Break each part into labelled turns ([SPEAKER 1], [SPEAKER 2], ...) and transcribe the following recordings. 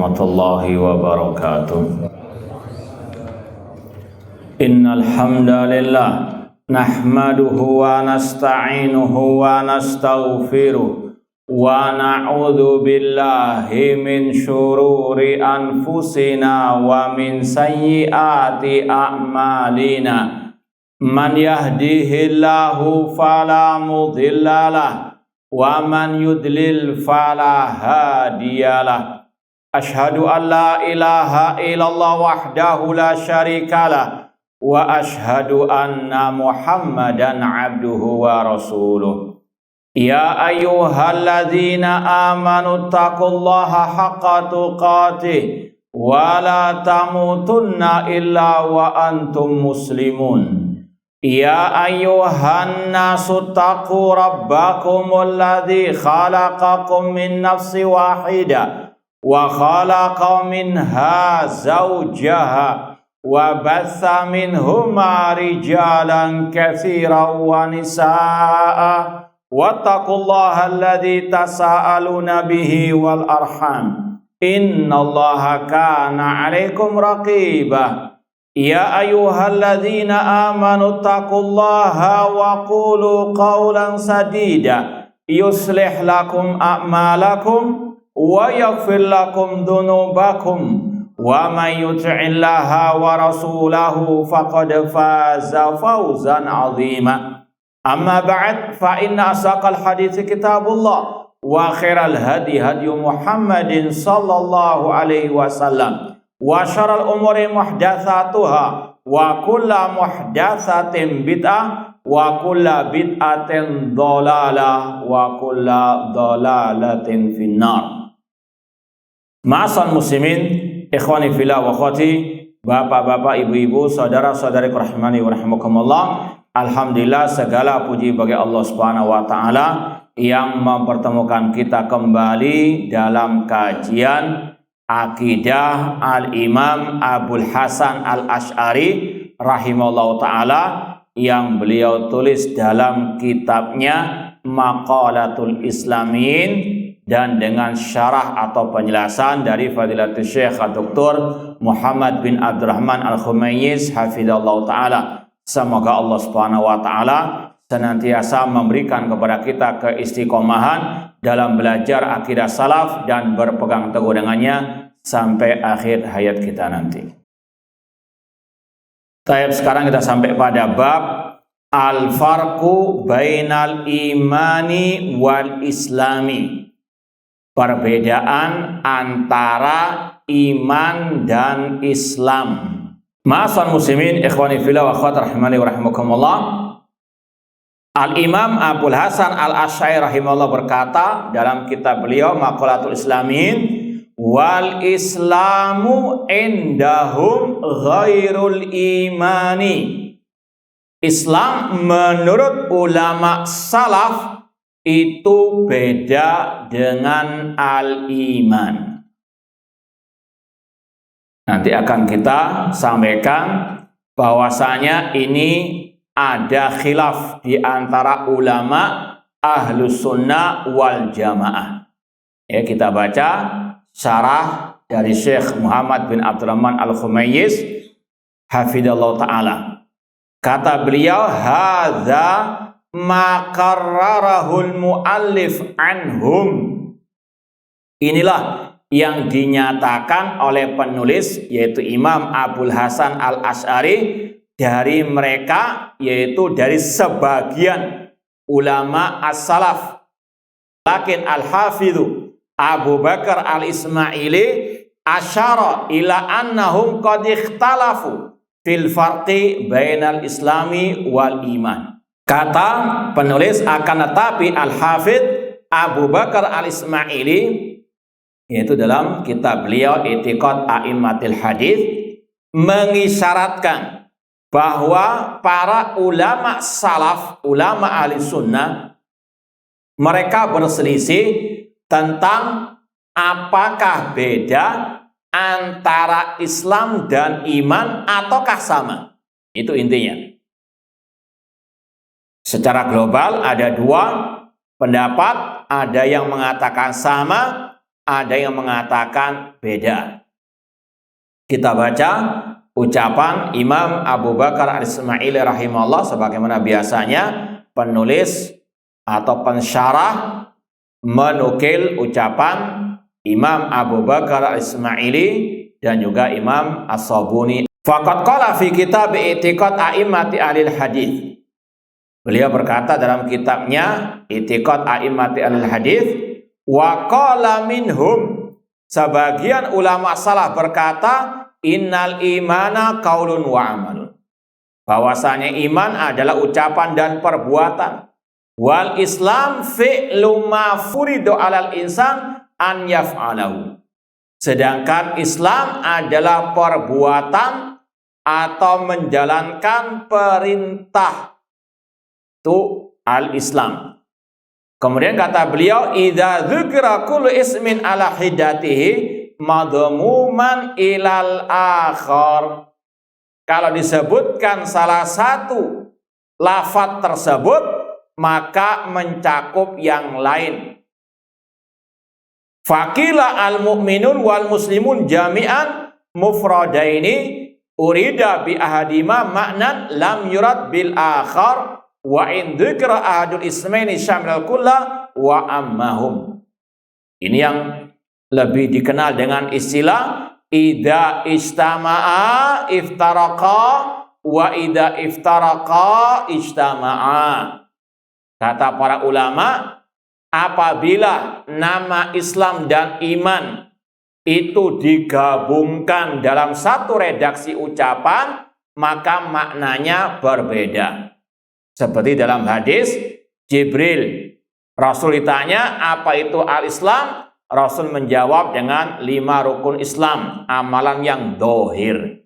[SPEAKER 1] warahmatullahi wabarakatuh. Innal hamdalillah nahmaduhu wa nasta'inuhu wa nastaghfiruh wa na'udzu billahi min syururi anfusina wa min sayyiati a'malina. Man yahdihillahu fala mudhillalah wa man yudlil fala hadiyalah. Asyhadu an la ilaha illallah wahdahu la syarikalah wa asyhadu anna Muhammadan abduhu wa rasuluh. Ya ayyuhalladzina amanu taqullaha haqqa tuqatih wa la tamutunna illa wa antum muslimun. Ya ayyuhan nasu taqu rabbakumul ladzi khalaqakum min nafsin wahidah wa khalaqa minha zawjaha wa batha minhuma rijalan katsiran wa nisaa'a wattaqullaha alladzi tasaaluna bihi wal arham innallaha kana 'alaikum raqibah. Ya ayyuhalladzina amanu taqullaha wa qulu qawlan sadida yuslih lakum a'malakum wa yaghfir lakum dhunubakum wa may yuti'illaha wa rasulahu faqad faza fawzan 'azima. Amma ba'd, fa inna asaqal hadithi kitabullah wa khairal hadi hadyu Muhammadin sallallahu alaihi wasallam wa syarrul umuri muhdatsatuha wa kullu muhdatsatin bid'ah wa kullu bid'atin dhalalah wa kullu dhalalatin finnar. Ma'asal muslimin, ikhwani fillah wa akhwati, bapak-bapak, ibu-ibu, saudara-saudari rahimani wa rahimakumullah. Alhamdulillah, segala puji bagi Allah Subhanahu wa taala yang mempertemukan kita kembali dalam kajian Akidah Al-Imam Abul Hasan Al-Asy'ari rahimahullah ta'ala yang beliau tulis dalam kitabnya Maqalatul Islamin, dan dengan syarah atau penjelasan dari Fadilatul Syekh Dr. Muhammad bin Abdurrahman Al-Khumayyiz hafizallahu ta'ala. Semoga Allah Subhanahu wa ta'ala senantiasa memberikan kepada kita keistiqomahan dalam belajar akidah salaf dan berpegang teguh dengannya sampai akhir hayat kita nanti. Baik, sekarang kita sampai pada bab al-farqu bainal imani wal islami. Perbedaan antara iman dan Islam. Ma'asal muslimin, ikhwani fillah wa akhwat rahimani wa rahimakumullah. Al-Imam Abul Hasan Al-Asy'ari rahimahullah berkata dalam kitab beliau Maqalatul Islamin, wal islamu indahum ghairul imani. Islam menurut ulama salaf itu beda dengan al-iman. Nanti akan kita sampaikan bahwasanya ini ada khilaf di antara ulama ahlus sunnah wal jamaah. Ya, kita baca syarah dari Syekh Muhammad bin Abdurrahman Al-Khumayyiz hafizallahu ta'ala. Kata beliau, hadza ma qarrarahul muallif anhum. Inilah yang dinyatakan oleh penulis, yaitu Imam Abul Hasan Al-Asy'ari, dari mereka, yaitu dari sebagian ulama as-salaf. Lakin al-hafidhu Abu Bakar al-Ismaili asyara ila annahum qad ikhtalafu fil farqi bainal islami wal iman. Kata penulis, akan tetapi al-hafidh Abu Bakar al-Ismaili, yaitu dalam kitab beliau I'tiqad A'immatil Hadits, mengisyaratkan bahwa para ulama salaf, ulama ahli sunnah, mereka berselisih tentang apakah beda antara Islam dan iman ataukah sama. Itu intinya. Secara global ada dua pendapat, ada yang mengatakan sama, ada yang mengatakan beda. Kita baca ucapan Imam Abu Bakar Al-Ismaili rahimahullah sebagaimana biasanya penulis atau pensyarah menukil ucapan Imam Abu Bakar Al-Ismaili dan juga Imam As-Sabuni. Faqad qala fi kitab I'tiqad A'immati Ahlil Hadits. Beliau berkata dalam kitabnya I'tiqad A'immati Ahlil Hadits, wa qala minhum, sebagian ulama salaf berkata, innal imana qaulun wa amalun, bahwasanya iman adalah ucapan dan perbuatan. Wal Islam fi'lu ma furidu 'alal insan an yaf'alahu, sedangkan Islam adalah perbuatan atau menjalankan perintah. Itu al-Islam. Kemudian kata beliau, idza dzukira kullu ismin ala hiddatihi madmuman ilal akhar. Kalau disebutkan salah satu lafaz tersebut, maka mencakup yang lain. Faqila al-mu'minun wal muslimun jami'an mufradaini urida bi ahadima ma'nan lam yurad bil akhar wa in dzikra ahadul ismaini syamil kulla wa ammahum. Ini yang lebih dikenal dengan istilah idza istama'a iftaraqa wa idza iftaraqa istama'a. Kata para ulama, apabila nama Islam dan iman itu digabungkan dalam satu redaksi ucapan, maka maknanya berbeda. Seperti dalam hadis Jibril, Rasul ditanya apa itu al-Islam, Rasul menjawab dengan 5 rukun Islam, amalan yang dohir.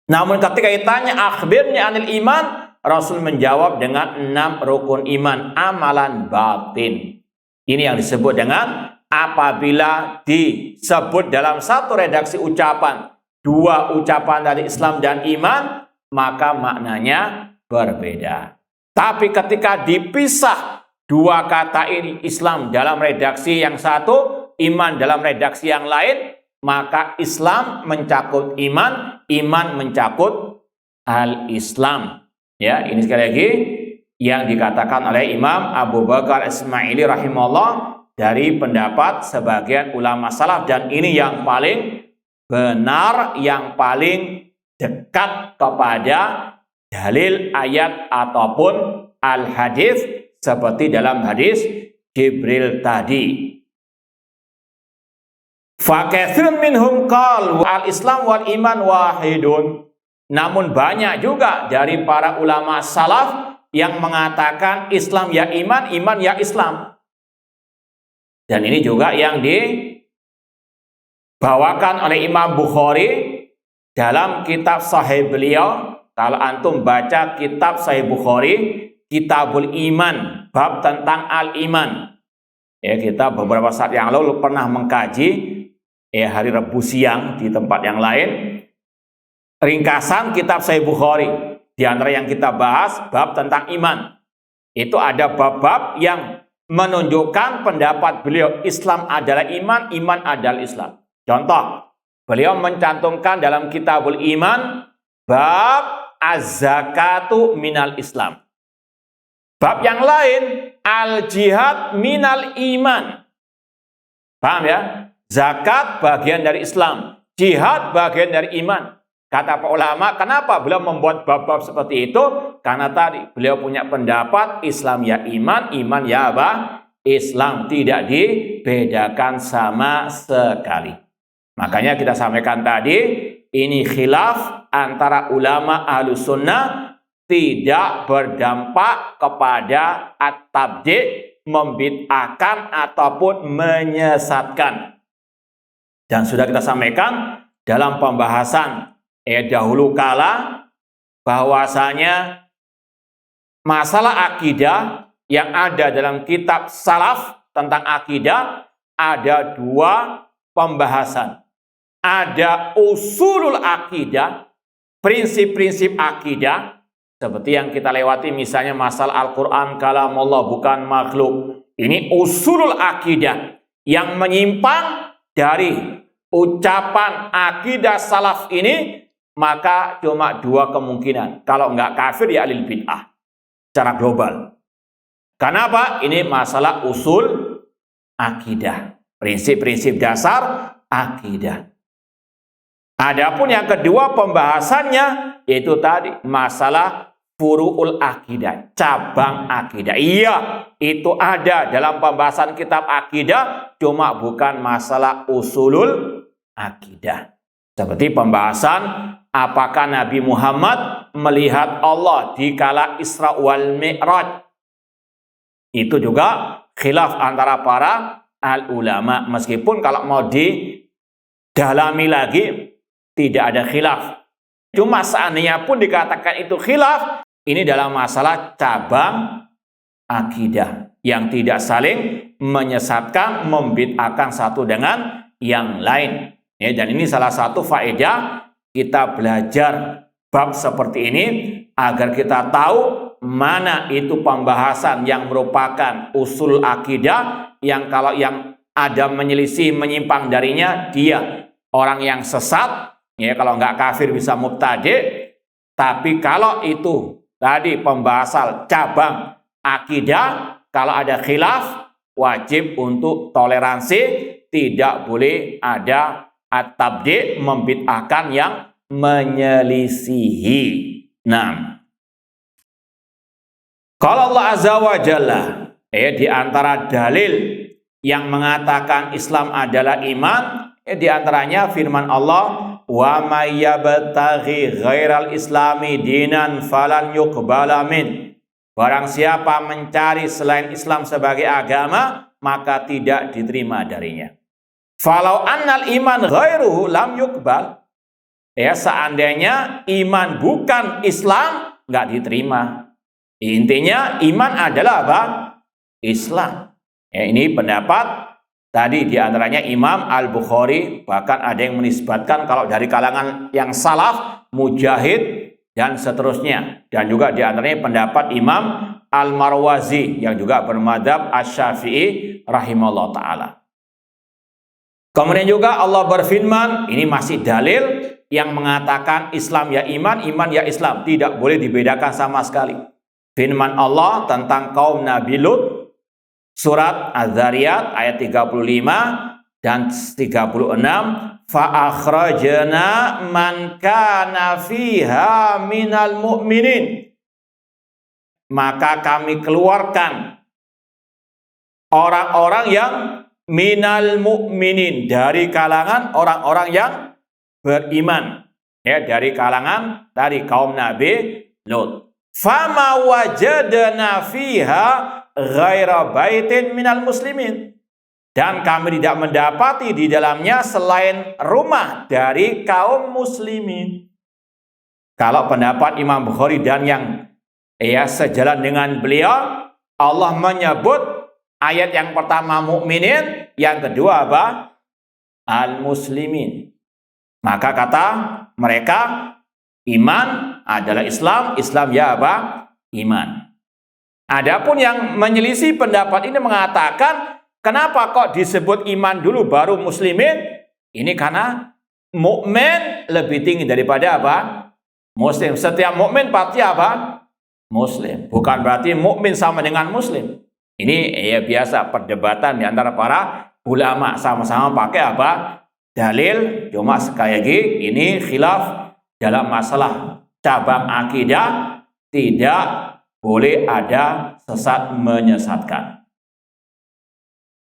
[SPEAKER 1] Namun ketika ditanya akhbirni anil iman, Rasul menjawab dengan 6 rukun iman, amalan batin. Ini yang disebut dengan apabila disebut dalam satu redaksi ucapan 2 ucapan dari Islam dan iman, maka maknanya berbeda. Tapi ketika dipisah 2 kata ini, Islam dalam redaksi yang satu, iman dalam redaksi yang lain, maka Islam mencakup iman, iman mencakup al-Islam. Ya, ini sekali lagi yang dikatakan oleh Imam Abu Bakar Ismaili rahimahullah dari pendapat sebagian ulama salaf, dan ini yang paling benar, yang paling dekat kepada dalil ayat ataupun al-hadis seperti dalam hadis Jibril tadi. Fa katsirun minhum qal al-Islam wal iman wahidun. Namun banyak juga dari para ulama salaf yang mengatakan Islam ya iman, iman ya Islam. Dan ini juga yang dibawakan oleh Imam Bukhari dalam kitab Sahih beliau. Kalau antum baca kitab Sahih Bukhari, Kitabul Iman, bab tentang al-iman. Ya, kita beberapa saat yang lalu pernah mengkaji hari Rabu siang di tempat yang lain. Ringkasan kitab Sahih Bukhari, di antara yang kita bahas bab tentang iman. Itu ada bab-bab yang menunjukkan pendapat beliau Islam adalah iman, iman adalah Islam. Contoh, beliau mencantumkan dalam Kitabul Iman bab az-zakatu minal Islam. Bab yang lain al-jihad minal iman. Paham ya? Zakat bagian dari Islam, jihad bagian dari iman. Kata para ulama, kenapa beliau membuat bab-bab seperti itu? Karena tadi beliau punya pendapat Islam ya iman, iman ya apa? Islam, tidak dibedakan sama sekali. Makanya kita sampaikan tadi, ini khilaf antara ulama Ahlus Sunnah tidak berdampak kepada at-tabdi', membid'ahkan ataupun menyesatkan. Dan sudah kita sampaikan dalam pembahasan dahulu kala bahwasanya masalah akidah yang ada dalam kitab salaf tentang akidah ada 2 pembahasan. Ada usulul akidah, prinsip-prinsip akidah, seperti yang kita lewati misalnya masalah Al-Quran kalamullah bukan makhluk. Ini usulul akidah. yang menyimpang dari ucapan akidah salaf ini, maka cuma dua kemungkinan. Kalau nggak kafir ya ahlul bid'ah secara global. Kenapa? Ini masalah usul akidah, prinsip-prinsip dasar akidah. Adapun yang kedua pembahasannya yaitu tadi masalah furu'ul akidah, cabang akidah. Iya, itu ada dalam pembahasan kitab akidah, cuma bukan masalah usulul akidah. Seperti pembahasan apakah Nabi Muhammad melihat Allah di kala Isra wal Mi'raj. Itu juga khilaf antara para al-ulama. Meskipun kalau mau didalami lagi, tidak ada khilaf. Cuma seandainya pun dikatakan itu khilaf, ini dalam masalah cabang akidah yang tidak saling menyesatkan, membid'ahkan satu dengan yang lain. Ya, dan ini salah satu faedah kita belajar bab seperti ini agar kita tahu mana itu pembahasan yang merupakan usul akidah, yang kalau yang ada menyelisih, menyimpang darinya, dia orang yang sesat. Ya, kalau nggak kafir bisa mubtadi'. Tapi kalau itu tadi pembahasan cabang akidah, kalau ada khilaf, wajib untuk toleransi, tidak boleh ada at-tabdi', membid'ahkan yang menyelisihi. Nah, kalau Allah Azza wa Jalla, di antara dalil yang mengatakan Islam adalah iman, di antaranya firman Allah, wa may yabtaghi ghairal islami dinan falan yuqbala min. Barang siapa mencari selain Islam sebagai agama, maka tidak diterima darinya. Falau annal iman ghairuhu lam yuqbal. Ya, seandainya iman bukan Islam, nggak diterima. Intinya iman adalah apa? Islam. Ya, ini pendapat tadi diantaranya Imam Al-Bukhari, bahkan ada yang menisbatkan kalau dari kalangan yang salaf, Mujahid dan seterusnya. Dan juga diantaranya pendapat Imam Al-Marwazi yang juga bermadhab Asy-Syafi'i rahimahullah ta'ala. Kemudian juga Allah berfirman, ini masih dalil yang mengatakan Islam ya iman, iman ya Islam, tidak boleh dibedakan sama sekali. Firman Allah tentang kaum Nabi Lut, surat Az-Zariyat ayat 35 dan 36, فَأَخْرَجْنَا مَنْ كَانَ فِيهَا مِنَال مُؤْمِنِينَ. Maka kami keluarkan orang-orang yang minal mu'minin, dari kalangan orang-orang yang beriman, ya, dari kalangan dari kaum Nabi Lut. Fama wajadna fiha ghaira baitin minal muslimin. Dan kami tidak mendapati di dalamnya selain rumah dari kaum muslimin. Kalau pendapat Imam Bukhari dan yang sejalan dengan beliau, Allah menyebut ayat yang pertama mukminin, yang kedua apa? Al-muslimin. Maka kata mereka, iman adalah Islam, Islam ya apa? Iman. Adapun yang menyelisih pendapat ini mengatakan, kenapa kok disebut iman dulu baru muslimin? Ini karena mukmin lebih tinggi daripada apa? Muslim. Setiap mukmin pasti apa? Muslim. Bukan berarti mukmin sama dengan muslim. Ini ya biasa perdebatan di antara para ulama, sama-sama pakai apa? Dalil. Cuma sekali lagi ini khilaf dalam masalah cabang akidah, tidak boleh ada sesat menyesatkan.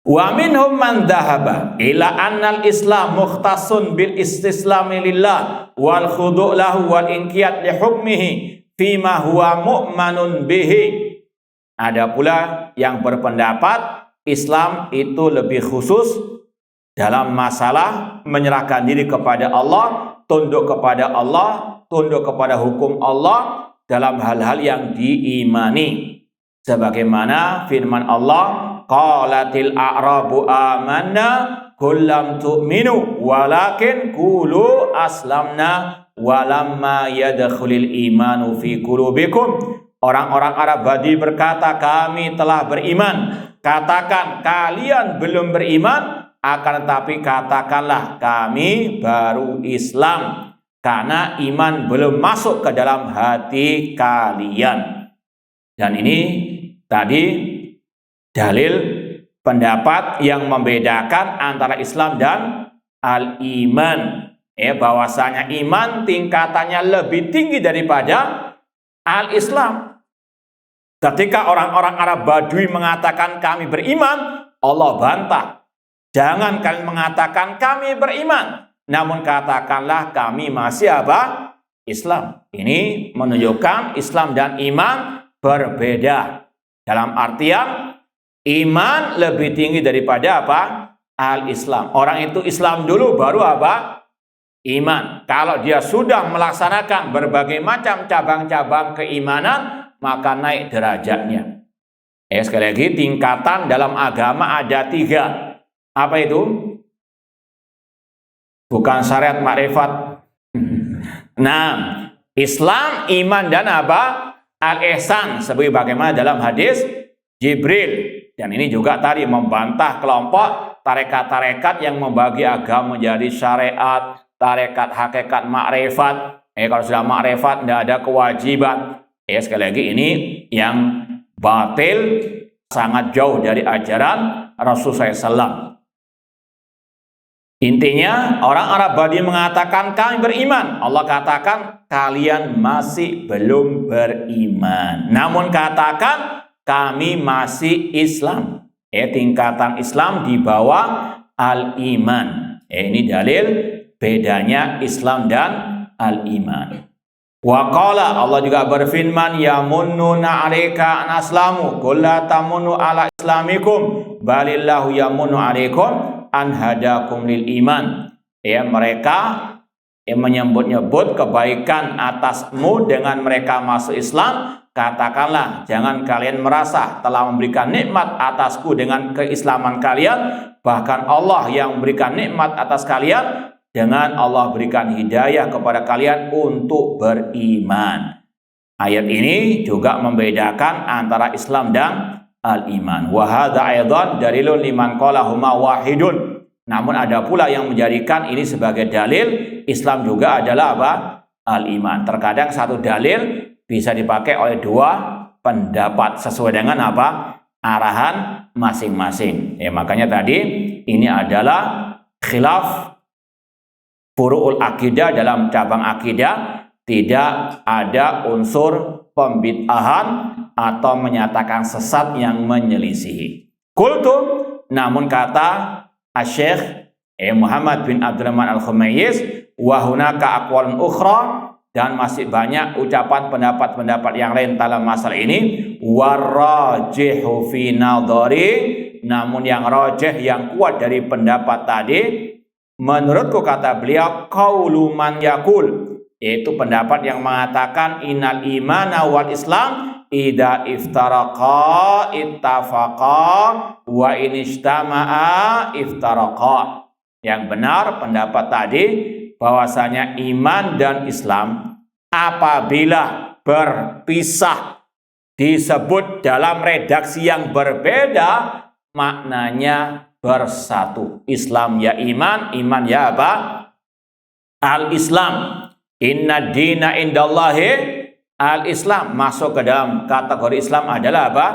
[SPEAKER 1] Wa minhum man dhahaba ila annal Islam mukhtasun bil istislami lillah wal khudu' lahu wal inqiyad li hukmihi fima huwa mu'manun bihi. Ada pula yang berpendapat Islam itu lebih khusus dalam masalah menyerahkan diri kepada Allah, tunduk kepada Allah, tunduk kepada hukum Allah dalam hal-hal yang diimani. Sebagaimana firman Allah, qalatil a'rabu amanna qul lam tu'minu walakin qulu aslamna walamma yadkhulul imanu fi qulubikum orang-orang Arab Badui berkata, kami telah beriman. Katakan, kalian belum beriman, akan tetapi katakanlah, kami baru Islam. Karena iman belum masuk ke dalam hati kalian. Dan ini tadi dalil pendapat yang membedakan antara Islam dan al-iman. Bahwasanya iman tingkatannya lebih tinggi daripada al-Islam. Ketika orang-orang Arab Badui mengatakan kami beriman, Allah bantah. Jangan kalian mengatakan kami beriman, namun katakanlah kami masih apa? Islam. Ini menunjukkan Islam dan iman berbeda. Dalam artian iman lebih tinggi daripada apa? Al-Islam. Orang itu Islam dulu baru apa? Iman. Kalau dia sudah melaksanakan berbagai macam cabang-cabang keimanan, maka naik derajatnya. Sekali lagi, tingkatan dalam agama ada 3. Apa itu? Bukan syariat makrifat. Nah, Islam, iman, dan apa? Al-ihsan. Seperti bagaimana dalam hadis Jibril. Dan ini juga tadi membantah kelompok tarekat-tarekat yang membagi agama menjadi syariat, tarekat, hakikat, makrifat. Kalau sudah makrifat tidak ada kewajiban. Sekali lagi ini yang batil, sangat jauh dari ajaran Rasulullah SAW. Intinya orang Arab Badui mengatakan kami beriman. Allah katakan kalian masih belum beriman. Namun katakan kami masih Islam. Tingkatan Islam di bawah al-iman. Ini dalil bedanya Islam dan al-iman. Wa qala, Allah juga berfirman, yamunnuna 'alaika an aslamu qul la tamunnu 'ala islamikum balillahu yamunnu 'alaikum an hadakum lil iman. Mereka menyebut-nyebut kebaikan atasmu dengan mereka masuk Islam. Katakanlah, jangan kalian merasa telah memberikan nikmat atasku dengan keislaman kalian. Bahkan Allah yang memberikan nikmat atas kalian dengan Allah berikan hidayah kepada kalian untuk beriman. Ayat ini juga membedakan antara Islam dan al-iman. Wa hadza aidan dalilun liman qala huma wahidun. Namun ada pula yang menjadikan ini sebagai dalil Islam juga adalah apa? Al-iman. Terkadang satu dalil bisa dipakai oleh 2 pendapat sesuai dengan apa? Arahan masing-masing. Makanya tadi ini adalah khilaf furu'ul akidah. Dalam cabang akidah tidak ada unsur pembid'ahan atau menyatakan sesat yang menyelisihi. Qultu, namun kata Asy-Syaikh Muhammad bin Abdurrahman Al-Khumayyiz, wa hunaka aqwalun ukhra, dan masih banyak ucapan pendapat-pendapat yang lain dalam masalah ini. Warajihu fi nadhari, namun yang rajih, yang kuat dari pendapat tadi, menurutku, kata beliau, qaulu man yaqul, yaitu pendapat yang mengatakan innal imana wal islam idza iftaraqa ittafaqa wa in ijtama'a iftaraqa. Yang benar pendapat tadi bahwasanya iman dan Islam apabila berpisah disebut dalam redaksi yang berbeda, maknanya bersatu. Islam ya iman, iman ya apa? Al-Islam. Inna dina indallahi al-Islam. Masuk ke dalam kategori Islam adalah apa?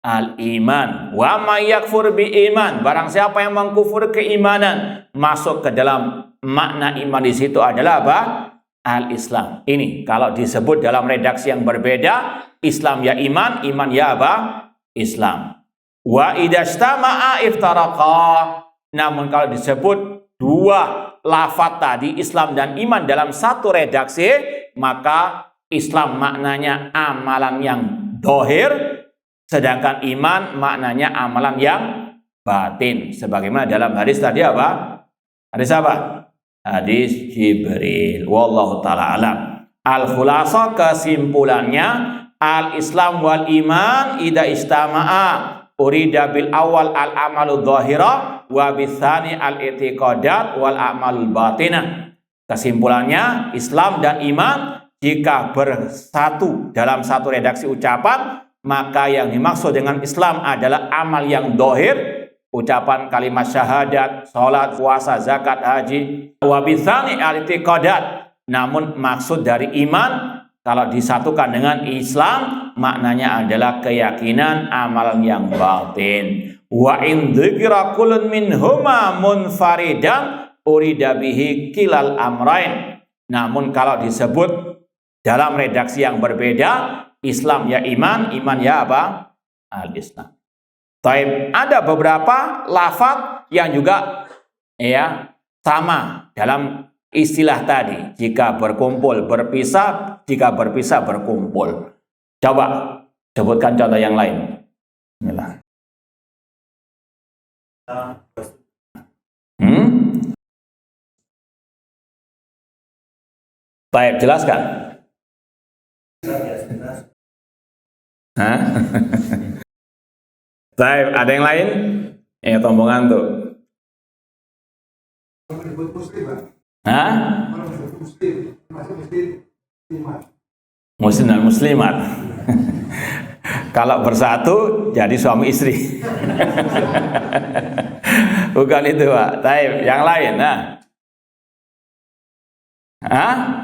[SPEAKER 1] Al-iman. Wa may yakfur bi iman, barang siapa yang mengkufur keimanan, masuk ke dalam makna iman di situ adalah apa? Al-Islam. Ini kalau disebut dalam redaksi yang berbeda, Islam ya iman, iman ya apa? Islam. Wa idastama'a iftaraqa. Namun kalau disebut 2 lafaz tadi, Islam dan iman, dalam satu redaksi, maka Islam maknanya amalan yang dohir, sedangkan iman maknanya amalan yang batin. Sebagaimana dalam hadis tadi apa? Hadis apa? Hadis Jibril. Wallahu ta'ala alam. Al-khulasa, kesimpulannya, al-Islam wal iman idza istama'a urida bil awal al-amalu dhahira wa bitsani al-i'tiqadat wal a'malul batinah. Kesimpulannya, Islam dan iman jika bersatu dalam satu redaksi ucapan, maka yang dimaksud dengan Islam adalah amal yang dohir, ucapan kalimat syahadat, sholat, puasa, zakat, haji, wabithani al-i'tiqadat. Namun maksud dari iman kalau disatukan dengan Islam maknanya adalah keyakinan amal yang batin. Wa in dzikra kullun minhuma munfaridan urida bihi kilal amrain. Namun kalau disebut dalam redaksi yang berbeda, Islam ya iman, iman ya apa? Al-Islam. Taib, ada beberapa lafaz yang juga ya sama dalam istilah tadi. Jika berkumpul berpisah, jika berpisah berkumpul. Coba sebutkan contoh yang lain. Bismillah. Taib, jelaskan. Hah? Taib, ada yang lain? Tombongan tuh. Hah? Muslim dan muslimat. Kalau bersatu jadi suami istri. Bukan itu, Pak. Taib, yang lain. Nah.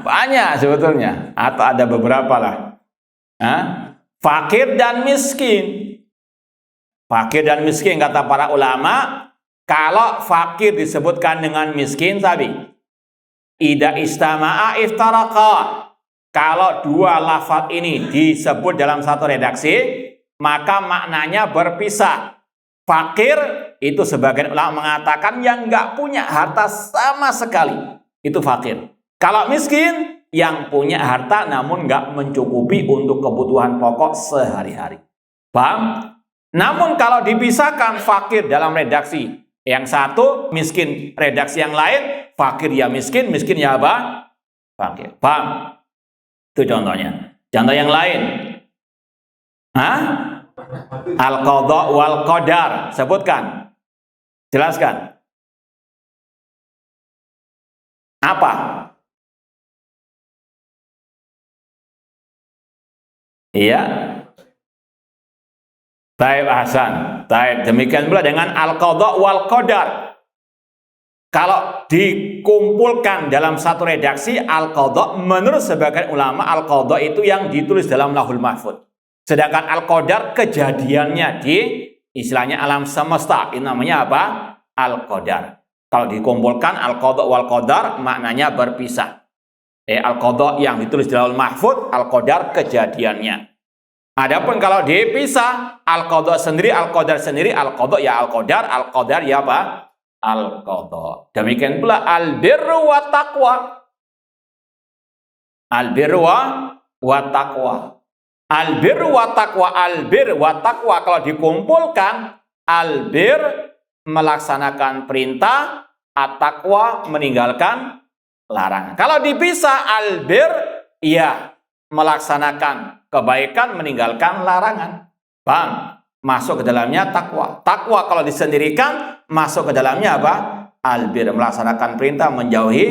[SPEAKER 1] Banyak sebetulnya. Atau ada beberapa lah. Fakir dan miskin. Fakir dan miskin kata para ulama, kalau fakir disebutkan dengan miskin tadi, ida istama'a iftaraqa. Kalau dua lafaz ini disebut dalam satu redaksi, maka maknanya berpisah. Fakir itu sebagian ulama mengatakan yang nggak punya harta sama sekali, itu fakir. Kalau miskin, yang punya harta namun nggak mencukupi untuk kebutuhan pokok sehari-hari. Paham? Namun kalau dipisahkan fakir dalam redaksi yang satu, miskin redaksi yang lain, fakir ya miskin, miskin ya apa? Fakir. Paham? Itu contohnya. Contoh yang lain. Al-qadha wal qadar. Sebutkan. Jelaskan. Apa? Iya. Taib Hasan. Taib. Demikian pula dengan al-qadha wal qadar. Kalau dikumpulkan dalam satu redaksi, al-qadha menurut sebagian ulama al-qadha itu yang ditulis dalam Lauhul Mahfuz. Sedangkan al-qadar kejadiannya di istilahnya alam semesta. Ini namanya apa? Al-qadar. Kalau dikumpulkan al-qadha wal qadar maknanya berpisah. Al-qadha yang ditulis di Lauhul Mahfuz, al-qadar kejadiannya. Adapun kalau dipisah, al-qadha sendiri, al-qadar sendiri, al-qadha ya al-qadar ya apa? Al-qadha. Demikian pula al-birru wa taqwa. Al-birru wa taqwa. Al-birru wa taqwa, al-bir wa taqwa kalau dikumpulkan, al-bir melaksanakan perintah, at-taqwa meninggalkan larangan. Kalau dipisah, al-bir ya melaksanakan kebaikan, meninggalkan larangan. Paham? Masuk ke dalamnya takwa. Takwa kalau disendirikan, masuk ke dalamnya apa? Albir, melaksanakan perintah, menjauhi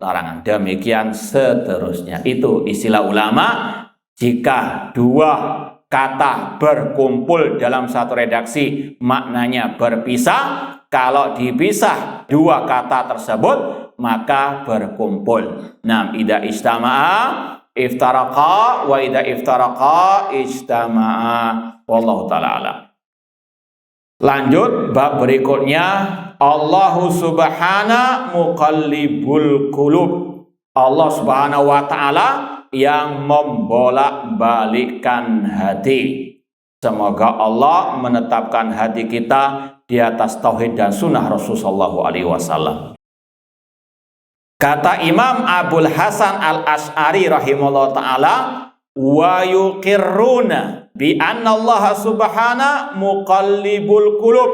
[SPEAKER 1] larangan. Demikian seterusnya. Itu istilah ulama. Jika dua kata berkumpul dalam satu redaksi, maknanya berpisah. Kalau dipisah dua kata tersebut, maka berkumpul. Idza istama'a iftaraqa wa idza iftaraqa istama'a. Wallahu ta'ala alam. Lanjut bab berikutnya, Allahu subhana muqallibul qulub. Allah subhanahu wa ta'ala yang membolak-balikkan hati. Semoga Allah menetapkan hati kita di atas tauhid dan sunnah Rasulullah SAW. Kata Imam Abul Hasan Al-Asy'ari rahimahullah ta'ala, wa yuqirruna bi anna Allah subhana muqallibul qulub.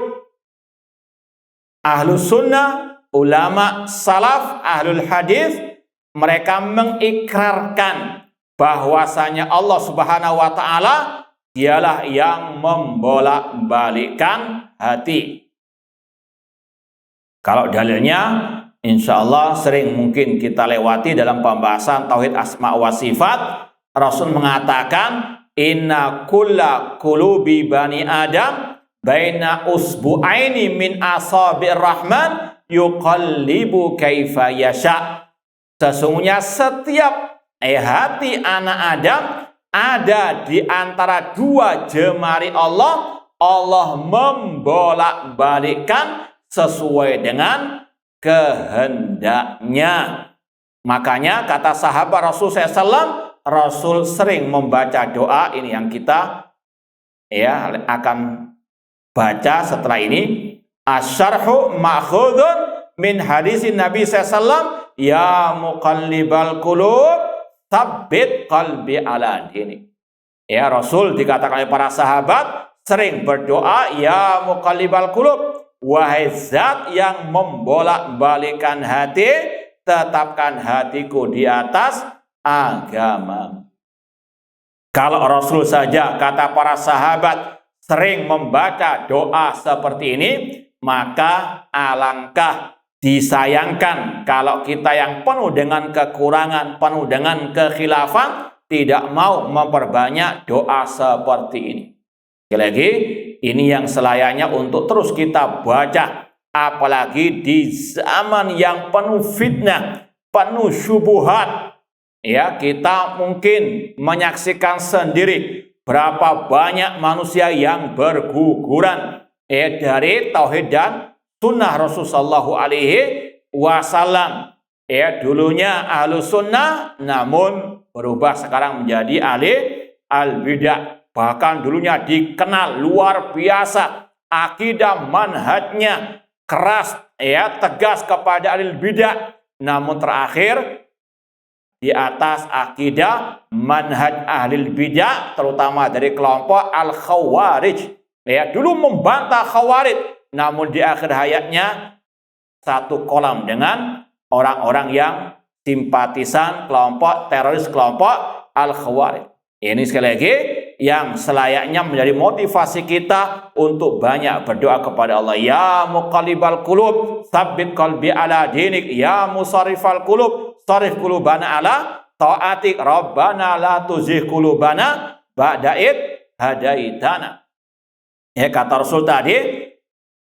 [SPEAKER 1] Ahlus sunnah, ulama salaf, ahlul hadis, mereka mengikrarkan bahwasanya Allah subhanahu wa ta'ala dialah yang membolak-balikkan hati. Kalau dalilnya insya Allah sering mungkin kita lewati dalam pembahasan tauhid asma wa sifat. Rasul mengatakan, inna kulla qulubi bani Adam baina usbu'aini min asabi'ir rahman yuqallibu kaifa yasha. Sesungguhnya setiap hati anak Adam ada di antara dua jemari Allah. Allah membolak-balikkan sesuai dengan kehendaknya. Makanya kata sahabat Rasul SAW, Rasul sering membaca doa ini yang kita akan baca setelah ini. Asyarhu ma'khudun min hadisin Nabi SAW, ya muqallibal qulub tsabbit qalbi ala dinik. Ya, Rasul dikatakan oleh para sahabat sering berdoa, ya muqallibal qulub, wahai zat yang membolak-balikkan hati, tetapkan hatiku di atas agama. Kalau Rasul saja, kata para sahabat, sering membaca doa seperti ini, maka alangkah disayangkan kalau kita yang penuh dengan kekurangan, penuh dengan kekhilafan, tidak mau memperbanyak doa seperti ini. Sekali lagi, ini yang selayaknya untuk terus kita baca, apalagi di zaman yang penuh fitnah, penuh syubhat. Ya, kita mungkin menyaksikan sendiri berapa banyak manusia yang berguguran dari tauhid dan sunnah Rasulullah SAW. Dulunya ahlu sunnah, namun berubah sekarang menjadi ahli al-bidah. Bahkan dulunya dikenal luar biasa, akidah manhajnya keras, tegas kepada ahli bidah. Namun terakhir di atas akidah manhaj ahli bidah, terutama dari kelompok al-khawarij. Dulu membantah khawarij, namun di akhir hayatnya satu kolam dengan orang-orang yang simpatisan kelompok teroris, kelompok al-khawarij. Ini sekali lagi yang selayaknya menjadi motivasi kita untuk banyak berdoa kepada Allah. Ya muqallibal qulub tsabbit qalbi ala dinik, ya musarrifal qulub sarif qulubana ala ta'atik, rabbana la tuzigh qulubana ba'da id hadaitana. Kata Rasul tadi,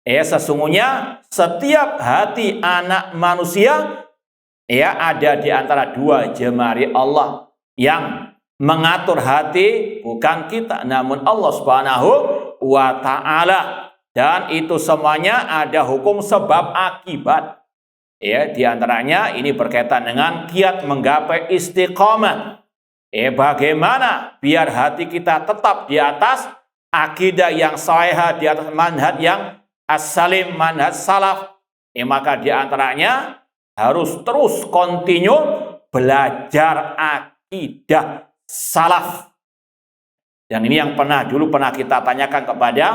[SPEAKER 1] sesungguhnya setiap hati anak manusia ada di antara dua jemari Allah. Yang mengatur hati bukan kita, namun Allah Subhanahu wa ta'ala. Dan itu semuanya ada hukum sebab akibat. Di antaranya ini berkaitan dengan kiat menggapai istiqomah. Bagaimana biar hati kita tetap di atas akidah yang sahih, di atas manhaj yang as-salim, manhaj salaf. Maka di antaranya harus terus kontinu belajar akidah salaf. Dan ini yang dulu pernah kita tanyakan kepada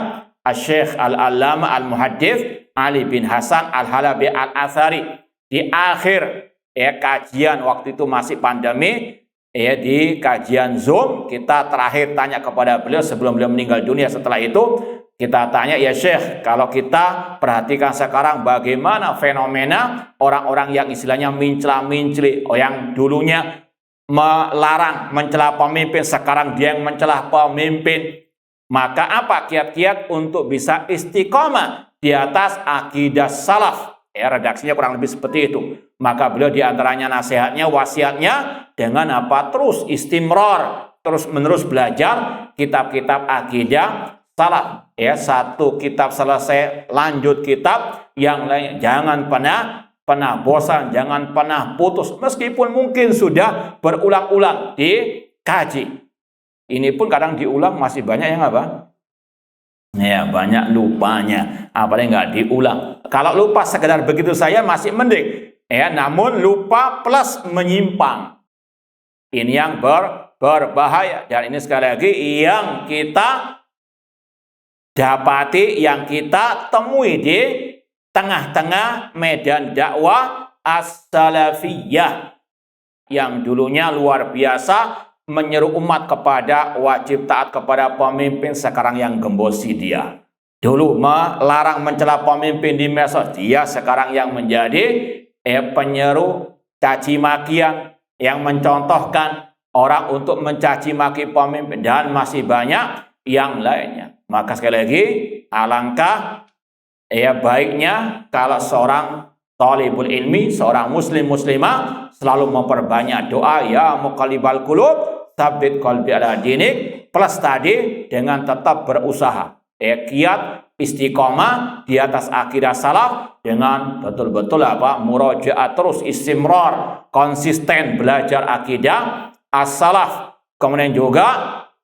[SPEAKER 1] Syekh Al-Allamah Al-Muhaddits Ali bin Hasan Al-Halabi Al-Athari di akhir kajian, waktu itu masih pandemi, di kajian Zoom kita terakhir tanya kepada beliau sebelum beliau meninggal dunia. Setelah itu kita tanya, ya Syekh, kalau kita perhatikan sekarang bagaimana fenomena orang-orang yang istilahnya mencela-menceli, yang dulunya melarang mencela pemimpin, sekarang dia yang mencela pemimpin. Maka apa kiat-kiat untuk bisa istiqomah di atas akidah salaf? Redaksinya kurang lebih seperti itu. Maka beliau diantaranya nasihatnya, wasiatnya dengan apa? Terus istimror, terus menerus belajar kitab-kitab akidah salaf. Satu kitab selesai, lanjut kitab yang lain. Jangan pernah bosan, jangan pernah putus, meskipun mungkin sudah berulang-ulang dikaji. Ini pun kadang diulang masih banyak yang apa? Banyak lupanya, apalagi nggak diulang. Kalau lupa sekedar begitu saya masih mending, namun lupa plus menyimpang, ini yang berbahaya. Dan ini sekali lagi yang kita dapati, yang kita temui di tengah-tengah medan dakwah as-salafiyah, yang dulunya luar biasa menyeru umat kepada wajib taat kepada pemimpin, sekarang yang gembosi dia. Dulu melarang mencela pemimpin di medsos, dia sekarang yang menjadi penyeru caci makian, yang mencontohkan orang untuk mencaci maki pemimpin, dan masih banyak yang lainnya. Maka sekali lagi, alangkah baiknya kalau seorang talibul ilmi, seorang muslim muslimah selalu memperbanyak doa, ya muqallibal qulub tsabbit qalbi ala dinik, plus tadi dengan tetap berusaha, giat istiqomah di atas akidah salaf dengan betul-betul murojaah terus, istimrar, konsisten belajar akidah as-salaf, kemudian juga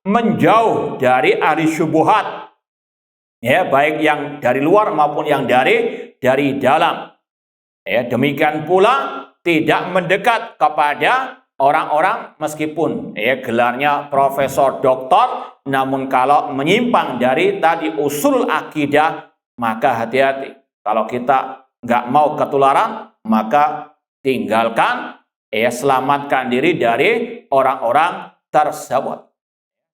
[SPEAKER 1] menjauh dari ahli syubhat, baik yang dari luar maupun yang dari dalam. Demikian pula tidak mendekat kepada orang-orang meskipun gelarnya profesor, doktor, namun kalau menyimpang dari tadi usul akidah, maka hati-hati. Kalau kita nggak mau ketularan, maka tinggalkan, selamatkan diri dari orang-orang tersebut.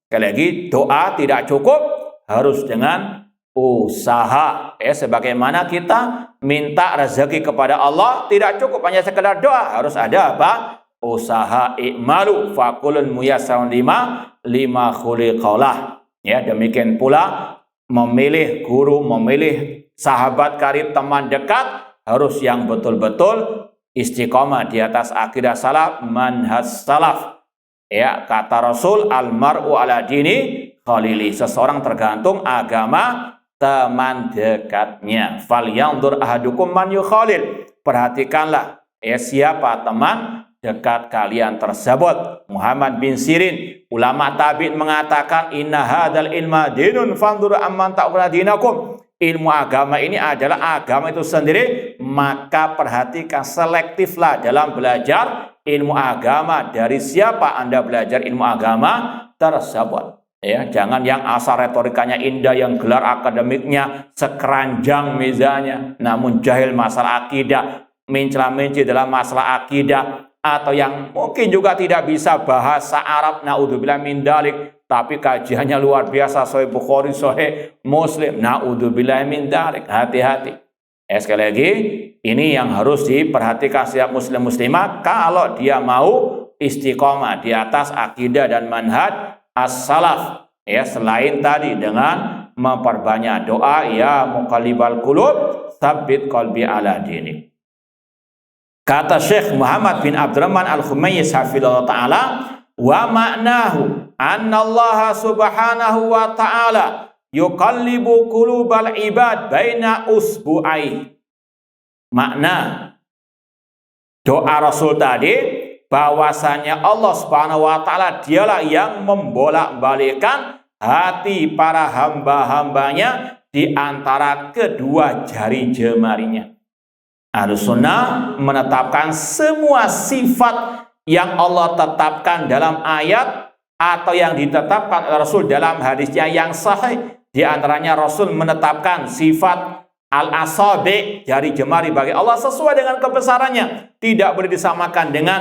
[SPEAKER 1] Sekali lagi, doa tidak cukup, harus dengan usaha. Sebagaimana kita minta rezeki kepada Allah, tidak cukup hanya sekedar doa, harus ada apa? Usaha. I'malu fakulun muyassarun lima khuliqalah. Demikian pula memilih guru, memilih sahabat karib, teman dekat, harus yang betul-betul istiqomah di atas akidah salaf, manhaj salaf. Kata Rasul, almar'u ala dini khalili, seseorang tergantung agama teman dekatnya. Falyanzur ahadukum man yukhalil, perhatikanlah siapa teman dekat kalian tersebut. Muhammad bin Sirin, ulama tabi'in, mengatakan inna hadzal ilma dinun fanzur amman ta'khuduna dinakum. Ilmu agama ini adalah agama itu sendiri, maka perhatikan, selektiflah dalam belajar ilmu agama. Dari siapa Anda belajar ilmu agama tersebut? Jangan yang asal retorikanya indah, yang gelar akademiknya sekeranjang misalnya, namun jahil masalah akidah, mencela-menci dalam masalah akidah, atau yang mungkin juga tidak bisa bahasa Arab, naudzubillah min dalik, tapi kajiannya luar biasa, Sahih Bukhari, Sahih Muslim, naudzubillah min dalik. Hati-hati. Sekali lagi, ini yang harus diperhatikan setiap muslim muslimah kalau dia mau istiqomah di atas akidah dan manhaj as-salaf. Selain tadi dengan memperbanyak doa, ya muqallibal qulub tsabbit qalbi ala dinik. Kata Syekh Muhammad bin Abdurrahman Al-Khumayyiz hafizahullah ta'ala, wa ma'nahu anna Allah subhanahu wa ta'ala yuqallibu qulubal ibad baina usbu'ai. Makna doa Rasul tadi, bahwasanya Allah subhanahu wa ta'ala dialah yang membolak-balikkan hati para hamba-hambanya di antara kedua jari jemarinya. Ahlussunnah menetapkan semua sifat yang Allah tetapkan dalam ayat atau yang ditetapkan oleh Rasul dalam hadisnya yang sahih. Di antaranya Rasul menetapkan sifat al-asabi, jari jemari bagi Allah sesuai dengan kebesarannya. Tidak boleh disamakan dengan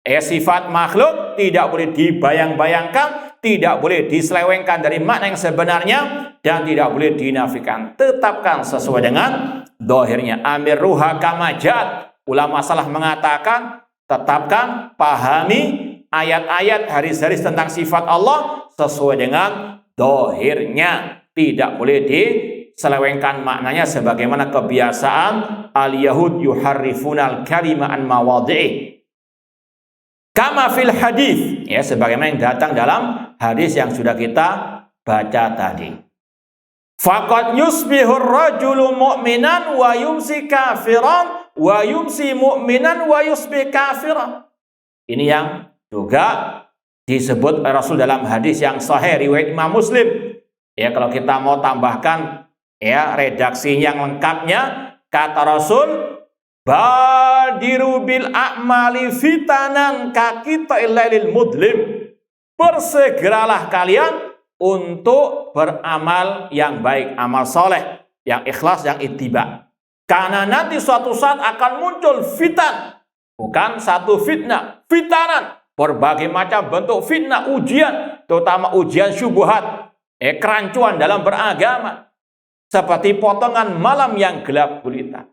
[SPEAKER 1] sifat makhluk, tidak boleh dibayang-bayangkan, tidak boleh diselewengkan dari makna yang sebenarnya, dan tidak boleh dinafikan. Tetapkan sesuai dengan dohirnya. Amir ruha kamajat. Ulama salah mengatakan, tetapkan, pahami ayat-ayat, hadis-hadis tentang sifat Allah sesuai dengan dohirnya. Tidak boleh diselewengkan maknanya sebagaimana kebiasaan al-yahud yuharrifunal kalima an mawadhi'i. Kama fil hadis, sebagaimana yang datang dalam hadis yang sudah kita baca tadi. Faqad yusbihur rajulu mu'minan wa yumsi kafiran wa yumsi mu'minan wa yusbih kafiran. Ini yang juga disebut Rasul dalam hadis yang sahih riwayat Imam Muslim. Kalau kita mau tambahkan redaksi yang lengkapnya, kata Rasul, badiru bil a'mali fitanan kakita'il lailil mudlim. Bersegeralah kalian untuk beramal yang baik, amal soleh, yang ikhlas, yang ittiba. Karena nanti suatu saat akan muncul fitan, bukan satu fitnah, fitanan, berbagai macam bentuk fitnah, ujian, terutama ujian syubhat, kerancuan dalam beragama, seperti potongan malam yang gelap gulita.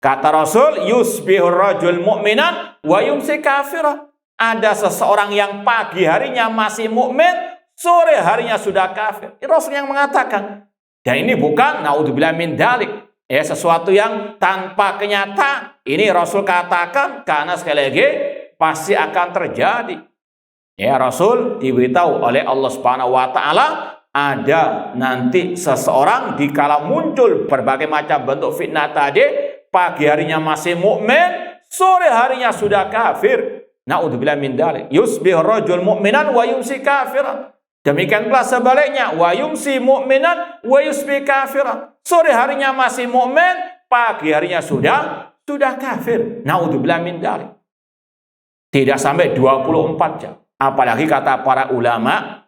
[SPEAKER 1] Kata Rasul, yusbihur rajul mu'minan wa yumsi kafiran. Ada seseorang yang pagi harinya masih mukmin, sore harinya sudah kafir. Ini Rasul yang mengatakan. Dan ini bukan naudzubillah min dalik, ya, sesuatu yang tanpa kenyataan. Ini Rasul katakan karena sekali lagi pasti akan terjadi. Ya, Rasul diberitahu oleh Allah Subhanahu wa taala ada nanti seseorang dikala muncul berbagai macam bentuk fitnah tadi, pagi harinya masih mukmin, sore harinya sudah kafir. Naudzubillah min dzalik. Yusbihur rajul mu'minan wa yumsi kafiran. Demikian pula sebaliknya, wa yumsi mu'minan wa yusbi kafiran. Sore harinya masih mukmin, pagi harinya sudah kafir. Naudzubillah min dzalik. Tidak sampai 24 jam. Apalagi kata para ulama,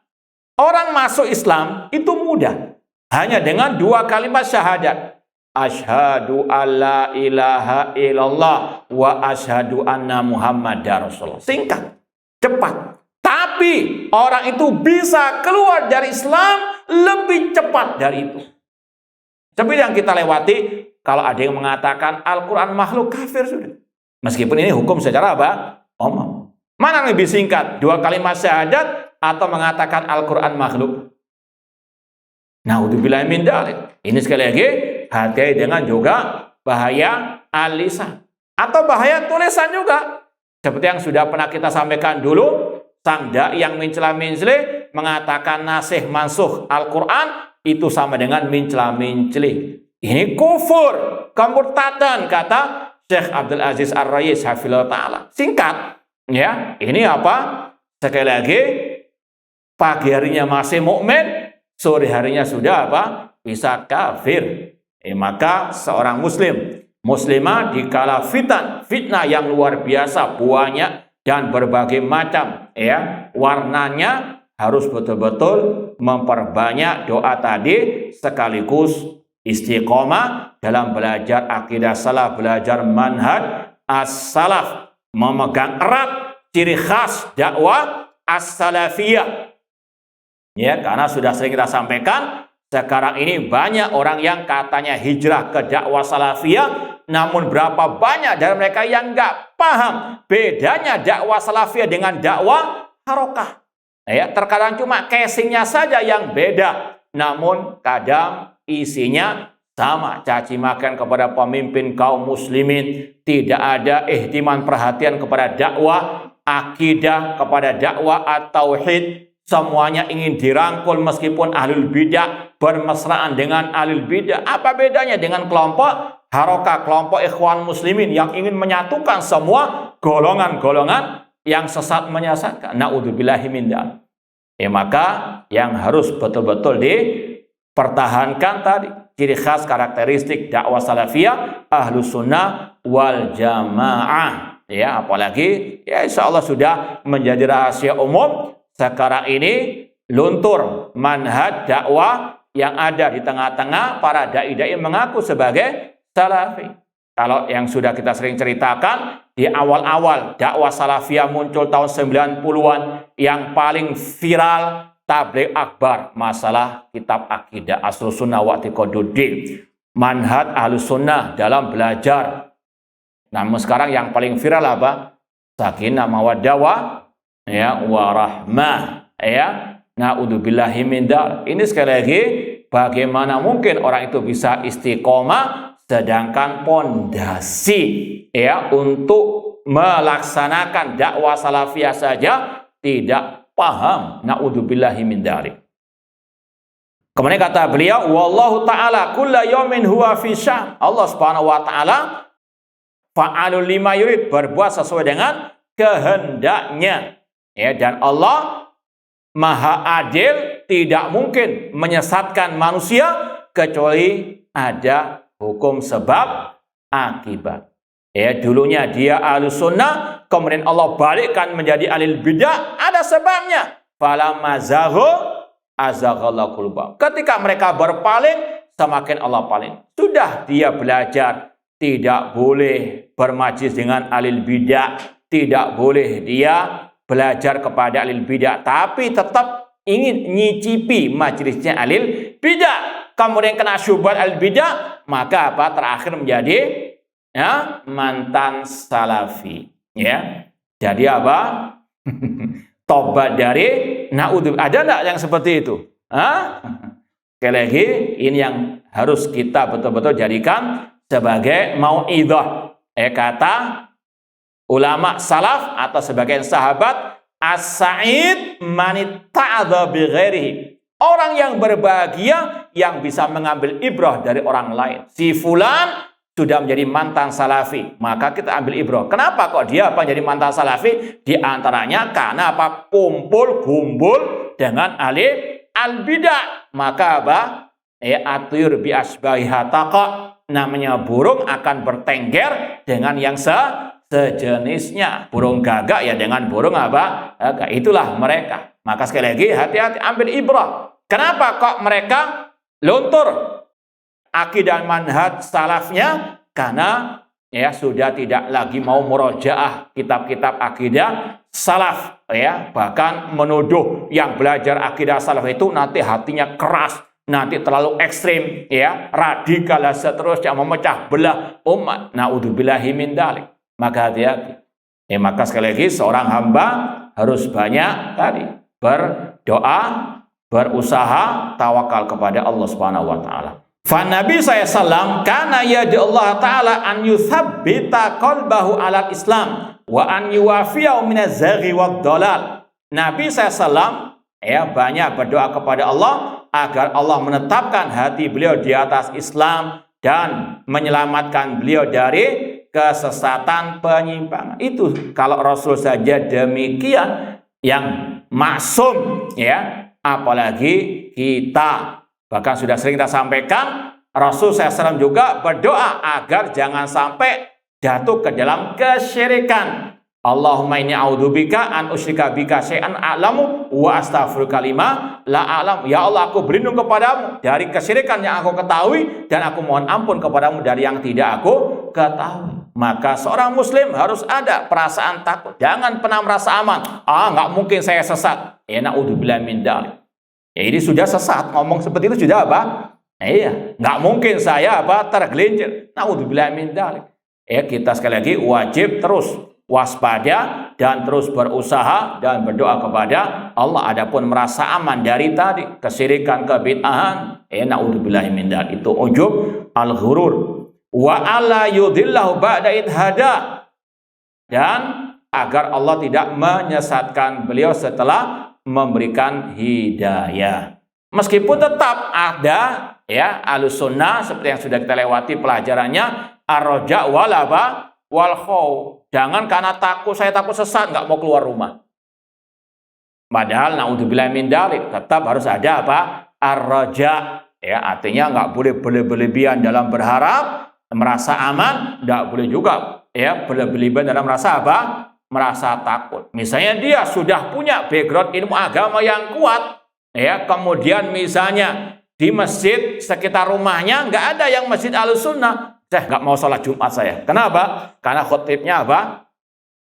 [SPEAKER 1] orang masuk Islam itu mudah. Hanya dengan 2 kalimat syahadat. Asyhadu alla ilaha illallah wa asyhadu anna muhammadar rasulullah. Singkat, cepat. Tapi orang itu bisa keluar dari Islam lebih cepat dari itu. Seperti yang kita lewati, kalau ada yang mengatakan Al-Quran makhluk, kafir sudah. Meskipun ini hukum secara apa? Umum. Mana yang lebih singkat? 2 kalimat syahadat atau mengatakan Al-Quran makhluk? Naudzubillah min dzalik. Ini sekali lagi hati-hati dengan juga bahaya al-lisan atau bahaya tulisan juga. Seperti yang sudah pernah kita sampaikan dulu, sang dai yang mencela-mencela mengatakan nasih mansuh Al-Quran itu sama dengan mencela-mencela. Ini kufur, kemurtadan, kata Syekh Abdul Aziz Ar-Rais hafizahullah taala. Singkat, ya, ini apa? Sekali lagi, pagi harinya masih mukmin, sore harinya sudah apa? Bisa kafir. Maka seorang muslim, muslimah dikala fitnah yang luar biasa banyak dan berbagai macam, ya, warnanya, harus betul-betul memperbanyak doa tadi sekaligus istiqomah dalam belajar akidah salaf, belajar manhaj as-salaf, memegang erat ciri khas dakwah as-salafiyah. Ya, karena sudah sering kita sampaikan, sekarang ini banyak orang yang katanya hijrah ke dakwah salafiyah, namun berapa banyak dari mereka yang nggak paham bedanya dakwah salafiyah dengan dakwah harokah. Ya, terkadang cuma casingnya saja yang beda, namun kadang isinya sama, caci makian kepada pemimpin kaum muslimin, tidak ada ihtimam perhatian kepada dakwah akidah, kepada dakwah at-tauhid. Semuanya ingin dirangkul meskipun ahlul bidah bermesraan dengan ahlul bidah. Apa bedanya dengan kelompok harokah, kelompok ikhwan muslimin yang ingin menyatukan semua golongan-golongan yang sesat menyesatkan. Na'udzubillahi min dzalik. Maka yang harus betul-betul dipertahankan tadi ciri khas karakteristik dakwah salafiyah ahlus sunnah wal jamaah. Ya, apalagi ya insya Allah sudah menjadi rahasia umum. Sekarang ini luntur manhaj dakwah yang ada di tengah-tengah para dai-dai mengaku sebagai salafi. Kalau yang sudah kita sering ceritakan di awal-awal dakwah salafiyah muncul tahun 90-an, yang paling viral tabligh akbar masalah kitab akidah Ahlus Sunnah wa I'tiqaduddin, manhaj Ahlus Sunnah dalam belajar. Namun sekarang yang paling viral apa? Sakinah mawaddah ya warahmah, ya. Na'udzubillahi min dzalik. Ini sekali lagi, bagaimana mungkin orang itu bisa istiqomah sedangkan pondasi, ya, untuk melaksanakan dakwah salafiyah saja tidak paham. Na'udzubillahi min dzalik. Kemudian kata beliau, wallahu ta'ala kulla yaumin huwa fi sya'an. Allah Subhanahu wa taala fa'alul lima yurid, berbuat sesuai dengan kehendaknya. Ya, dan Allah Maha Adil, tidak mungkin menyesatkan manusia kecuali ada hukum sebab akibat. Ya, dulunya dia Ahlus Sunnah, kemudian Allah balikkan menjadi Ahlul Bidah, ada sebabnya. Falamma zaghu azaghallahu qulubahum. Ketika mereka berpaling, semakin Allah paling. Sudah dia belajar tidak boleh bermajlis dengan Ahlul Bidah, tidak boleh dia belajar kepada ahlul bidah, tapi tetap ingin nyicipi majelisnya ahlul bidah, kemudian kena syubhat ahlul bidah, maka apa? Terakhir menjadi ya, mantan salafi. Ya, jadi apa? Tobat dari naudzubillah. Ada enggak yang seperti itu? Sekali lagi, ini yang harus kita betul-betul jadikan sebagai mau'idhah. Kata ulama salaf atau sebagian sahabat, as-sa'id man itta'adha bi ghairihi. Orang yang berbahagia yang bisa mengambil ibrah dari orang lain. Si fulan sudah menjadi mantan salafi, maka kita ambil ibrah. Kenapa kok dia menjadi mantan salafi? Di antaranya karena apa? Kumpul-kumpul dengan ahli al-bidah. Maka apa? Atyur bi asbahiha taqa. Namanya burung akan bertengger dengan yang sejenisnya. Burung gagak ya dengan burung apa? Gagak. Itulah mereka. Maka sekali lagi hati-hati ambil ibrah. Kenapa kok mereka luntur akidah manhaj salafnya? Karena ya sudah tidak lagi mau murojaah kitab-kitab akidah salaf, ya, bahkan menuduh yang belajar akidah salaf itu nanti hatinya keras, nanti terlalu ekstrim, ya, radikal dan seterusnya, memecah belah umat. Naudzubillahi min dzalik. Maka hati-hati. Maka sekali lagi seorang hamba harus banyak tadi berdoa, berusaha, tawakal kepada Allah Subhanahu wa taala. Fa Nabi SAW kana yad'u Allah taala an yuthabbita qalbahu 'alal Islam wa an yuwafiyahu minaz-zaghi wad-dhalal. Nabi SAW banyak berdoa kepada Allah agar Allah menetapkan hati beliau di atas Islam dan menyelamatkan beliau dari kesesatan penyimpangan. Itu kalau Rasul saja demikian yang maksum, ya, apalagi kita. Bahkan sudah sering kita sampaikan, Rasul SAW juga berdoa agar jangan sampai jatuh ke dalam kesyirikan. Allahumma inni a'udzubika an usyrika bika syai'an a'lamu wa astaghfiruka lima la a'lam. Ya Allah, aku berlindung kepadamu dari kesyirikan yang aku ketahui dan aku mohon ampun kepadamu dari yang tidak aku ketahui. Maka seorang muslim harus ada perasaan takut. Jangan pernah merasa aman. Nggak mungkin saya sesat. Na'udzubillah min dzalik. Ini sudah sesat. Ngomong seperti itu sudah apa? Nggak mungkin saya tergelincir. Na'udzubillah min dzalik. Kita sekali lagi wajib terus waspada dan terus berusaha dan berdoa kepada Allah. Adapun merasa aman dari tadi kesyirikan, kebid'ahan, na'udzubillah min dzalik, itu ujub al-ghurur. Wa alla yudhillahu ba'da id hada, dan agar Allah tidak menyesatkan beliau setelah memberikan hidayah. Meskipun tetap ada Ahlus Sunnah seperti yang sudah kita lewati pelajarannya, ar-raja wal khauf. Jangan karena saya takut sesat nggak mau keluar rumah. Padahal naudzubillah min dzalik tetap harus ada ar-raja, artinya nggak boleh berlebihan dalam berharap, merasa aman, nggak boleh juga berlebihan dalam merasa merasa takut. Misalnya dia sudah punya background ilmu agama yang kuat, kemudian misalnya di masjid sekitar rumahnya nggak ada yang masjid Ahlus Sunnah, saya nggak mau sholat Jumat saya. Kenapa? Karena khotibnya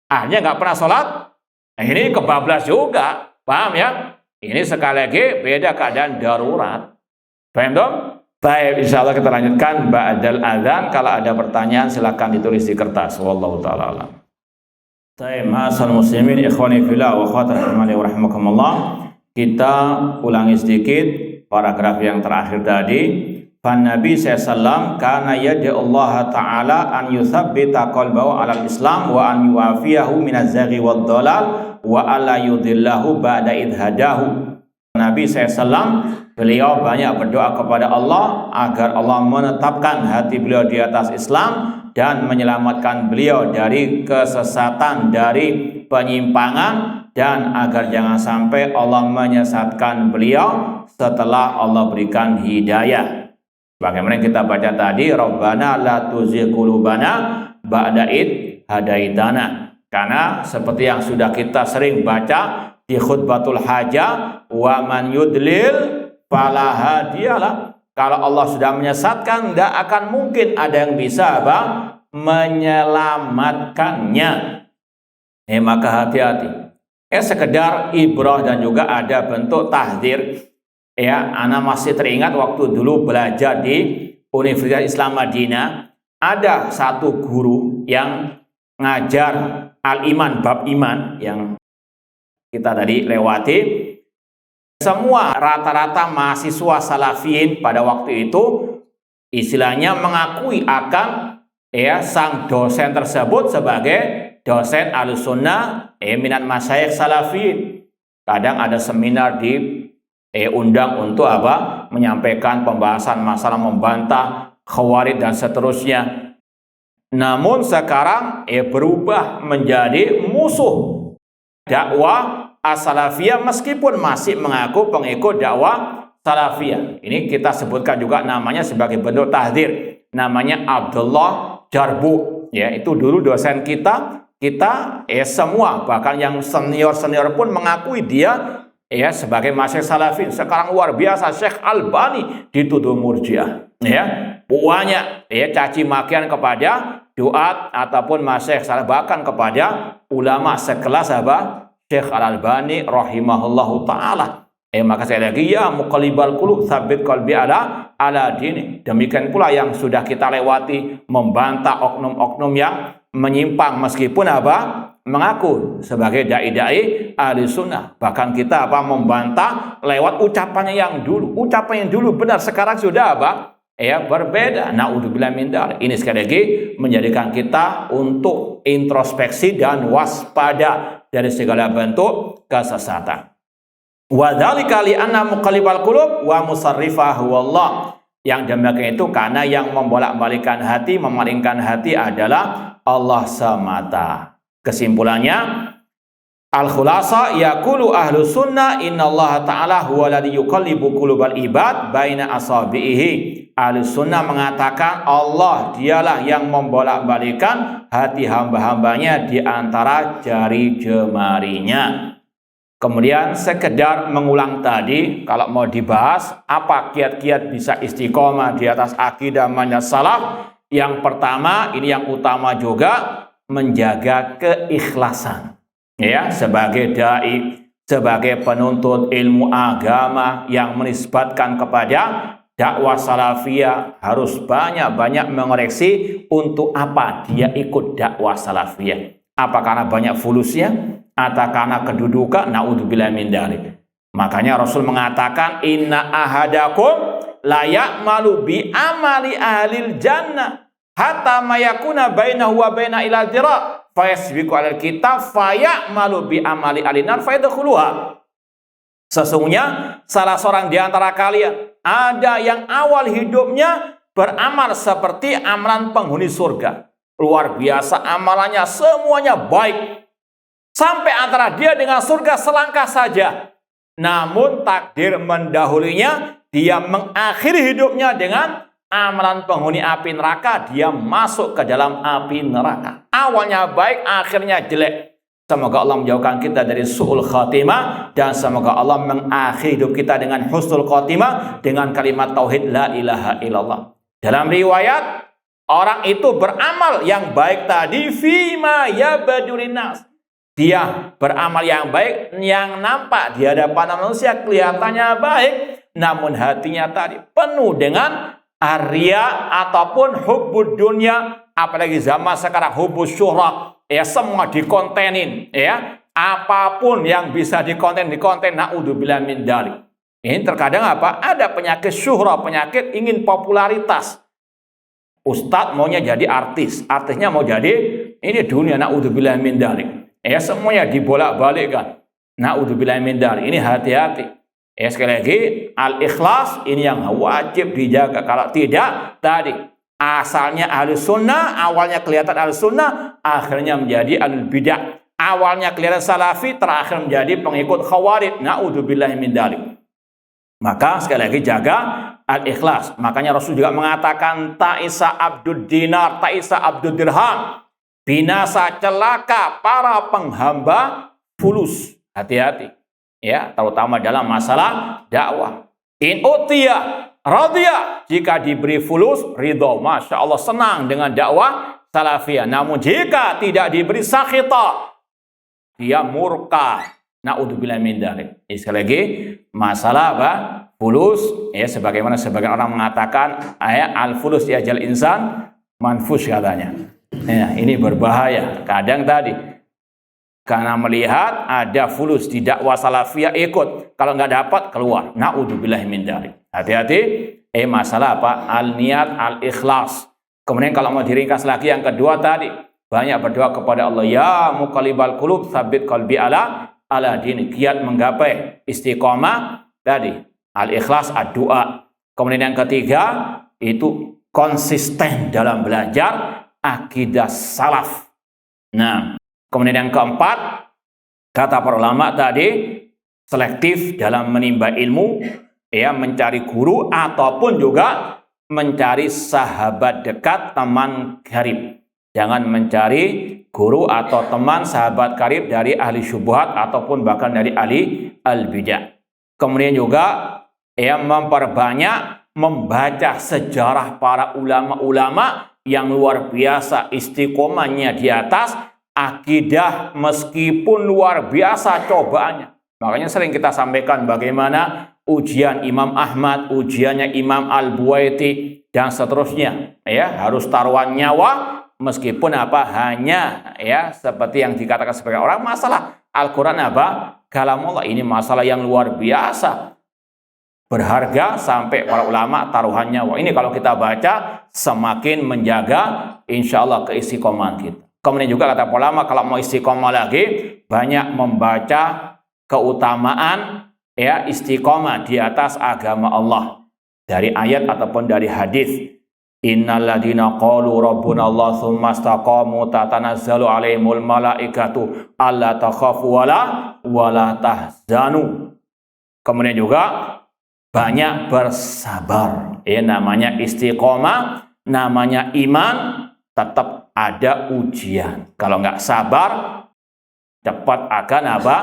[SPEAKER 1] akhirnya nggak pernah sholat. Ini kebablas juga, paham ya? Ini sekali lagi beda keadaan darurat. Paham dong? Baik, insya Allah kita lanjutkan ba'dal adzan. Kalau ada pertanyaan silakan ditulis di kertas. Wallahu ta'ala alam. Baik, ma'asal muslimin, ikhwani fillah wa akhwati rahimani wa rahimakumullah. Kita ulangi sedikit paragraf yang terakhir tadi. Fan Nabi SAW kana yad'u Allah Ta'ala an yuthabbita qalbahu 'alal Islam wa an yuwafiyahu minaz-zaghi wad-dhalal wa alla yudhillahu ba'da id hadahu. Nabi SAW beliau banyak berdoa kepada Allah agar Allah menetapkan hati beliau di atas Islam dan menyelamatkan beliau dari kesesatan, dari penyimpangan, dan agar jangan sampai Allah menyesatkan beliau setelah Allah berikan hidayah. Bagaimana kita baca tadi, Rabbana la tuzigh qulubana ba'da id hadaitana. Karena seperti yang sudah kita sering baca di khutbatul hajah, wa man yudlil fala hadiyalah. Kalau Allah sudah menyesatkan, tidak akan mungkin ada yang bisa menyelamatkannya. Maka hati-hati. Sekedar ibrah dan juga ada bentuk tahdzir. Ana masih teringat waktu dulu belajar di Universitas Islam Madinah, ada satu guru yang ngajar al-iman, bab iman yang kita tadi lewati. Semua rata-rata mahasiswa salafiyin pada waktu itu istilahnya mengakui akan sang dosen tersebut sebagai dosen Ahlussunnah minat masyayikh salafiyin. Kadang ada seminar diundang untuk apa? Menyampaikan pembahasan masalah membantah Khawarij dan seterusnya. Namun sekarang berubah menjadi musuh dakwah as-salafiyah meskipun masih mengaku pengikut dakwah salafiyah. Ini kita sebutkan juga namanya sebagai bentuk tahdzir. Namanya Abdullah Jarbu. Ya, itu dulu dosen kita semua, bahkan yang senior-senior pun mengakui dia sebagai masyayikh salafin. Sekarang luar biasa, Syekh Albani dituduh murjiah. Banyak caci makian kepada duat ataupun masyayikh salaf, bahkan kepada ulama sekelas Syekh Al-Albani rahimahullahu taala. Maka saya lagi ya muqallibal qulub tsabbit qalbi ala dini. Demikian pula yang sudah kita lewati membantah oknum-oknum yang menyimpang meskipun mengaku sebagai dai-dai ahli sunnah. Bahkan kita membantah lewat ucapannya yang dulu. Ucapan yang dulu benar, sekarang sudah berbeda. Naudzubillah min dzalik. Ini sekali lagi menjadikan kita untuk introspeksi dan waspada dari segala bentuk kesesatan. Wa dzalika li anna muqallibal qulub wa musarrifahu wallah. Yang demikian itu karena yang membolak-balikkan hati, memalingkan hati adalah Allah semata. Kesimpulannya, al-khulasa yaqulu ahlus sunnah innallaha ta'ala huwa alladhi yuqallibu qulubal ibad baina asabihi. Ahlus sunnah mengatakan Allah dialah yang membolak-balikkan hati hamba-hambanya di antara jari jemarinya. Kemudian sekedar mengulang tadi, kalau mau dibahas apa kiat-kiat bisa istiqomah di atas akidah manhaj salaf. Yang pertama, ini yang utama juga, menjaga keikhlasan. Sebagai dai, sebagai penuntut ilmu agama yang menisbatkan kepada dakwah salafiyah, harus banyak-banyak mengoreksi untuk apa dia ikut dakwah salafiyah. Apa karena banyak fulusnya? Atau karena kedudukan? Naudzubillah min dzalik. Makanya Rasul mengatakan inna ahadakum la ya'malu bi amali ahlil jannah hatta mayakuna bainahu wa baina ila dira fayasbiqu alal kitab fayamalu bi amali alinar fayadkhuluha. Sesungguhnya salah seorang di antara kalian ada yang awal hidupnya beramal seperti amalan penghuni surga. Luar biasa amalannya, semuanya baik. Sampai antara dia dengan surga selangkah saja. Namun takdir mendahulinya, dia mengakhiri hidupnya dengan amalan penghuni api neraka. Dia masuk ke dalam api neraka. Awalnya baik, akhirnya jelek. Semoga Allah menjauhkan kita dari su'ul khatimah. Dan semoga Allah mengakhiri hidup kita dengan husnul khatimah. Dengan kalimat tauhid la ilaha illallah. Dalam riwayat, orang itu beramal yang baik tadi fima yabadulin nas. Dia beramal yang baik, yang nampak di hadapan manusia kelihatannya baik, namun hatinya tadi penuh dengan arya ataupun hubbud dunya, apalagi zaman sekarang hubbus syuhra, semua dikontenin, apapun yang bisa dikonten, naudzubillah min dzalik. Ini terkadang ada penyakit syuhra, penyakit ingin popularitas. Ustadz maunya jadi artis, artisnya mau jadi ini dunia, naudzubillah min dzalik. Semuanya dibolak-balikkan. Naudzubillah min dzalik. Ini hati-hati. Sekali lagi, al-ikhlas ini yang wajib dijaga. Kalau tidak, tadi asalnya ahli sunnah, awalnya kelihatan ahli sunnah, akhirnya menjadi ahli bidah. Awalnya kelihatan salafi, terakhir menjadi pengikut khawarij. Naudzubillah min dzalik. Maka sekali lagi jaga al-ikhlas. Makanya Rasul juga mengatakan ta'isa abdud dinar, ta'isa abdud dirham. Binasa celaka para penghamba fulus. Hati-hati. Terutama dalam masalah dakwah. In utiya radhiya. Jika diberi fulus, ridho. Masya Allah, senang dengan dakwah salafiyah. Namun jika tidak diberi sakhita, dia murka. Naudzubillah min dzalik. Sekali lagi, masalah fulus, sebagaimana sebagian orang mengatakan al-fulus yajal insan manfus katanya. Ya, ini berbahaya. Kadang tadi karena melihat ada fulus di dakwah salafiyah ikut, kalau nggak dapat keluar. Naudzubillahi min dzalik. Hati-hati. Masalah apa? Al-niat, al-ikhlas. Kemudian kalau mau diringkas lagi yang kedua tadi, banyak berdoa kepada Allah, ya muqallibal qulub tsabbit qalbi ala din. Giat menggapai istiqomah tadi, al-ikhlas, ad-doa. Kemudian yang ketiga itu konsisten dalam belajar akidah salaf. Nah, kemudian yang keempat, kata para ulama tadi, selektif dalam menimba ilmu, ya, mencari guru ataupun juga mencari sahabat dekat, teman karib. Jangan mencari guru atau teman sahabat karib dari ahli syubhat ataupun bahkan dari ahli al-bidah. Kemudian juga ya memperbanyak membaca sejarah para ulama-ulama yang luar biasa istiqomahnya di atas akidah meskipun luar biasa cobaannya. Makanya sering kita sampaikan bagaimana ujian Imam Ahmad, ujiannya Imam Al-Buwaiti dan seterusnya. Ya, harus taruhan nyawa meskipun apa hanya ya seperti yang dikatakan sebagai orang masalah Al-Qur'an apa? Kalamullah, ini masalah yang luar biasa. Berharga sampai para ulama taruhan nyawa. Ini kalau kita baca semakin menjaga insya Allah keistiqomahan kita. Kemudian juga kata ulama kalau mau istiqomah lagi banyak membaca keutamaan ya istiqomah di atas agama Allah dari ayat ataupun dari hadis. Innalladzina qalu rabbuna Allah tsumma istaqamu tatanazzalu alaihimul malaikatu alla takhafu wala tahzanu. Kemudian juga banyak bersabar. Ya, namanya istiqomah, namanya iman, tetap ada ujian. Kalau nggak sabar, cepat akan apa?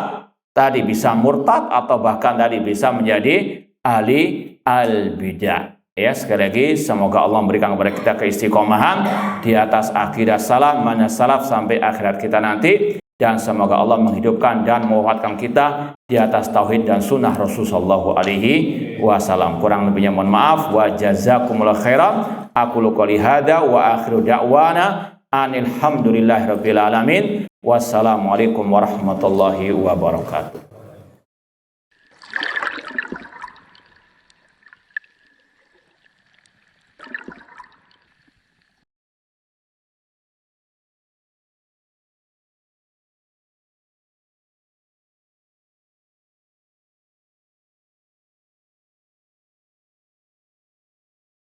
[SPEAKER 1] Tadi bisa murtad atau bahkan tadi bisa menjadi ahli al-bidah. Ya, sekali lagi semoga Allah memberikan kepada kita keistiqomahan di atas akidah salaf, manhaj salaf sampai akhirat kita nanti, dan semoga Allah menghidupkan dan mewafatkan kita di atas tauhid dan sunnah Rasulullah SAW. Kurang lebihnya mohon maaf. Wa jazakumullah khairan. Aqulu qouli hadza wa akhiru da'wana anil hamdulillahirabbil alamin. Wassalamualaikum warahmatullahi wabarakatuh.